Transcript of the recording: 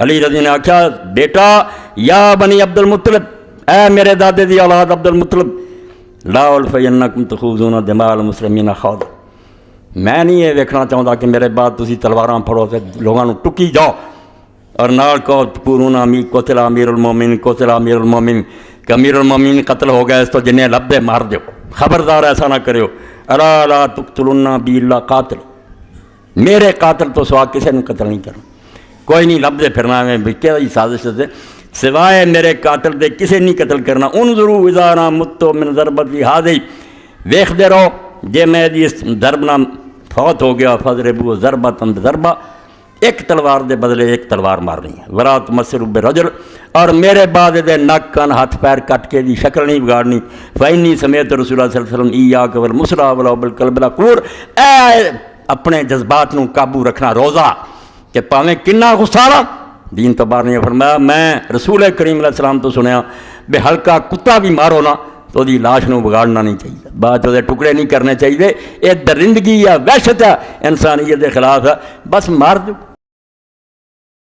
علی رضی نے آخیا بیٹا یا بنی عبد المطلب، اے میرے دادے دی اولاد عبد المطلب، لا الفینکم تخوضون دماء المسلمین خوضا، میں نہیں یہ ویکھنا چاہتا کہ میرے بعد تسی تلواراں پھڑو تے لوگاں نوں ٹکی جاؤ اور نال کو پورون امی قتل امیر المومن قتل امیر المومن کہ امیر المومن قتل ہو گیا، اس تو جنہیں لبدے مار دیو، خبردار ایسا نہ کریو، الا لا تقتلن بی الا قاتل، میرے قاتل تو سوا کسی نے قتل نہیں کرنا، کوئی نہیں لبدے پھرنا میں بکے دی سازش سے سوائے میرے قاتل دے کسے نہیں قتل کرنا۔ انظروا اذا انا مت من ضربتی ہذی، ویکھ دے رہو جے میں دی اس ضرب نہ فوت ہو گیا، فضربوا ضربۃ بضربہ، ایک تلوار دے بدلے ایک تلوار مارنی ہے، ولا تمثلوا برجل، اور میرے بعد دے نک کن ہاتھ پیر کٹ کے دی شکل نہیں بگاڑنی، فإنی سمعت رسول اللہ صلی اللہ علیہ وسلم ایاک والمسرع ولو بالقلب العقور، اے اپنے جذبات نوں قابو رکھنا روزہ کہ پاویں کنا غصہ نا دین تو باہر نہیں۔ فرمایا میں رسول کریم علیہ السلام تو سنیا بے ہلکا کتا بھی مارو نا تو دی لاش نوں بگاڑنا نہیں چاہیے، بعد وہ ٹکڑے نہیں کرنے چاہیے، یہ درندگی یا وحشت ہے، انسانیت کے خلاف ہے، بس مار دو۔